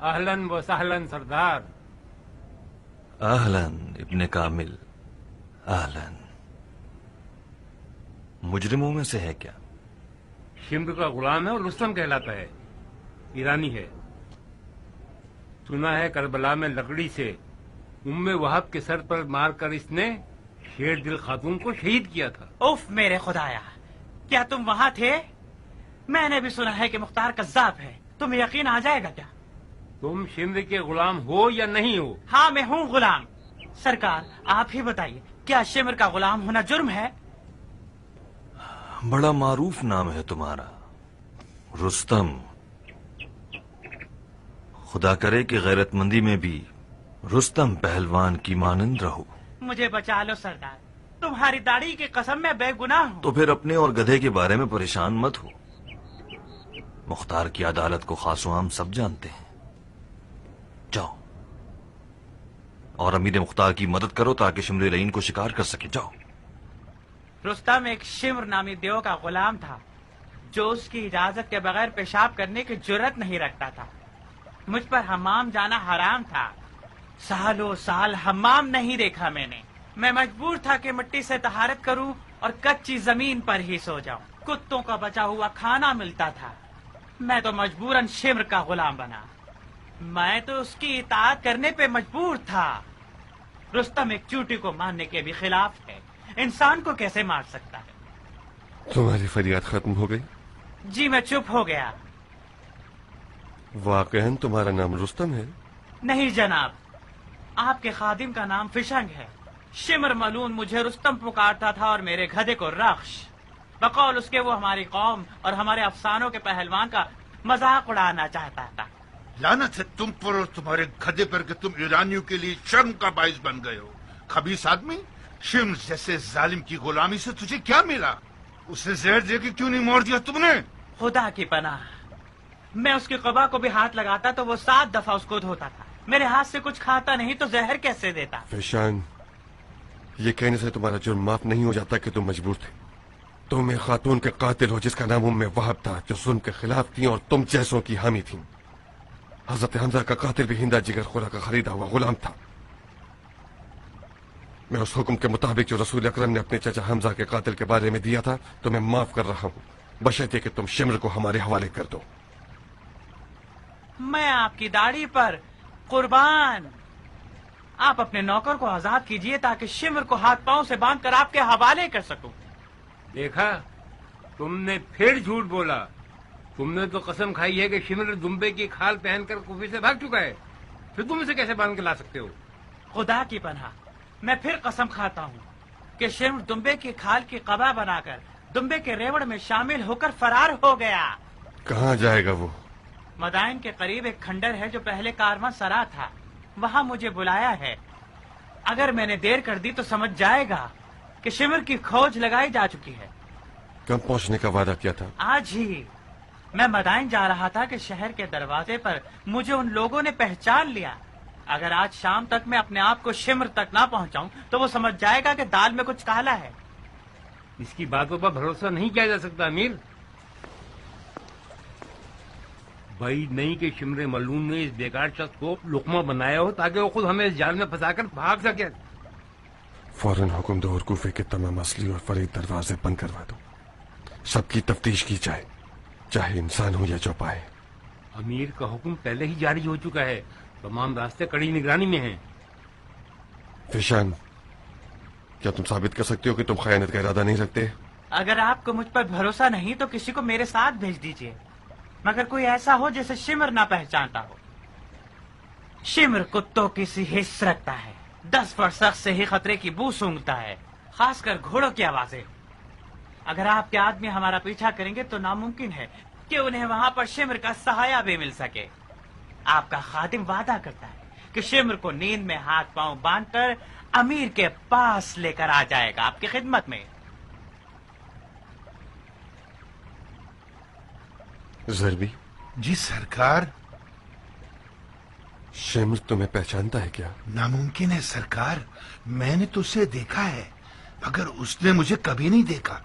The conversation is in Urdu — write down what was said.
اہلن و سہلن سردار. اہلن ابن کامل، اہلن. مجرموں میں سے ہے کیا؟ شمر کا غلام ہے اور رستم کہلاتا ہے. ایرانی ہے. سنا ہے کربلا میں لکڑی سے وہب کے سر پر مار کر اس نے شیر دل خاتون کو شہید کیا تھا. اوف میرے خدایا، کیا تم وہاں تھے؟ میں نے بھی سنا ہے کہ مختار قذاب ہے. تمہیں یقین آ جائے گا کیا؟ تم شمر کے غلام ہو یا نہیں ہو؟ ہاں میں ہوں غلام. سرکار آپ ہی بتائیے، کیا شمر کا غلام ہونا جرم ہے؟ بڑا معروف نام ہے تمہارا، رستم. خدا کرے کہ غیرت مندی میں بھی رستم پہلوان کی مانند رہو. مجھے بچا لو سردار، تمہاری داڑھی کی قسم میں بے گناہ ہوں. تو پھر اپنے اور گدھے کے بارے میں پریشان مت ہو. مختار کی عدالت کو خاص و عام سب جانتے ہیں. جاؤ اور امیر مختار کی مدد کرو تاکہ شمر لعین کو شکار کر سکے. جاؤ. رستم ایک شمر نامی دیو کا غلام تھا جو اس کی اجازت کے بغیر پیشاب کرنے کی جرت نہیں رکھتا تھا. مجھ پر حمام جانا حرام تھا. سالوں سال حمام نہیں دیکھا میں نے. میں مجبور تھا کہ مٹی سے طہارت کروں اور کچی زمین پر ہی سو جاؤں. کتوں کا بچا ہوا کھانا ملتا تھا. میں تو مجبوراً شمر کا غلام بنا. میں تو اس کی اطاعت کرنے پہ مجبور تھا. رستم ایک چوٹی کو مارنے کے بھی خلاف ہے. انسان کو کیسے مار سکتا ہے؟ تمہاری فریاد ختم ہو گئی؟ جی میں چپ ہو گیا. واقعاً تمہارا نام رستم ہے؟ نہیں جناب، آپ کے خادم کا نام فشنگ ہے. شمر ملون مجھے رستم پکارتا تھا اور میرے گدھے کو رخش. بقول اس کے وہ ہماری قوم اور ہمارے افسانوں کے پہلوان کا مذاق اڑانا چاہتا تھا. لعنت ہے تم پر اور تمہارے گدھے پر کہ تم ایرانیوں کے لیے شرم کا باعث بن گئے ہو. خبیث آدمی، شمر جیسے ظالم کی غلامی سے تجھے کیا ملا؟ اسے زہر دے کے کیوں نہیں مار دیا تم نے؟ خدا کی پناہ، میں اس کی قبا کو بھی ہاتھ لگاتا تو وہ 7 دفعہ اس کو دھوتا تھا. میرے ہاتھ سے کچھ کھاتا نہیں تو زہر کیسے دیتا؟ فیشان، یہ کہنے سے تمہارا جرم معاف نہیں ہو جاتا کہ تم مجبور تھے. تم ایک خاتون کے قاتل ہو جس کا نام وہب تھا، جو ظلم کے خلاف تھی اور تم جیسوں کی حامی تھی. حضرت حمزہ کا قاتل بھی ہندا جگر خورا کا خریدا ہوا غلام تھا. میں اس حکم کے مطابق جو رسول اکرم نے اپنے چچا حمزہ کے قاتل کے بارے میں دیا تھا تمہیں معاف کر رہا ہوں، بشرطے کہ تم شمر کو ہمارے حوالے کر دو. میں آپ کی داڑھی پر قربان. آپ اپنے نوکر کو آزاد کیجئے تاکہ شمر کو ہاتھ پاؤں سے باندھ کر آپ کے حوالے کر سکوں. دیکھا، تم نے پھر جھوٹ بولا. تم نے تو قسم کھائی ہے کہ شمر دمبے کی کھال پہن کر کوفے سے بھاگ چکا ہے. پھر تم اسے کیسے باندھ کے لا سکتے ہو؟ خدا کی پناہ، میں پھر قسم کھاتا ہوں کہ شمر دمبے کی کھال کی قبا بنا کر دمبے کے ریوڑ میں شامل ہو کر فرار ہو گیا. کہاں جائے گا وہ؟ مدائن کے قریب ایک کھنڈر ہے جو پہلے کارواں سرا تھا، وہاں مجھے بلایا ہے. اگر میں نے دیر کر دی تو سمجھ جائے گا کہ شمر کی کھوج لگائی جا چکی ہے. کب پہنچنے کا وعدہ کیا تھا؟ آج ہی. میں مدائن جا رہا تھا کہ شہر کے دروازے پر مجھے ان لوگوں نے پہچان لیا. اگر آج شام تک میں اپنے آپ کو شمر تک نہ پہنچاؤں تو وہ سمجھ جائے گا کہ دال میں کچھ کالا ہے. اس کی باتوں پر بھروسہ نہیں کیا جا سکتا امیر. بعید نہیں کہ شمر ملون نے اس بیکار شخص کو لقمہ بنایا ہو تاکہ وہ خود ہمیں اس جال میں پھنسا کر بھاگ سکے. فوراً حکم دو اور کوفے کے تمام اصلی اور فرعی دروازے بند کروا دو. سب کی تفتیش کی جائے، چاہے انسان ہو یا چوپائے. امیر کا حکم پہلے ہی جاری ہو چکا ہے. تمام راستے کڑی نگرانی میں ہیں. فیشان، کیا تم ثابت کر سکتے ہو کہ تم خیانت کا ارادہ نہیں رکھتے؟ اگر آپ کو مجھ پر بھروسہ نہیں تو کسی کو میرے ساتھ بھیج دیجیے، مگر کوئی ایسا ہو جسے شمر نہ پہچانتا ہو. شمر کتوں کی سی حس رکھتا ہے. 10 فرسخ سے ہی خطرے کی بو سونگتا ہے، خاص کر گھوڑوں کی آوازیں. اگر آپ کے آدمی ہمارا پیچھا کریں گے تو ناممکن ہے کہ انہیں وہاں پر شمر کا سہایا بھی مل سکے. آپ کا خادم وعدہ کرتا ہے کہ شمر کو نیند میں ہاتھ پاؤں باندھ کر امیر کے پاس لے کر آ جائے گا آپ کی خدمت میں. ضربی؟ جی سرکار. شمر تمہیں پہچانتا ہے کیا؟ ناممکن ہے سرکار. میں نے تو اسے دیکھا ہے مگر اس نے مجھے کبھی نہیں دیکھا.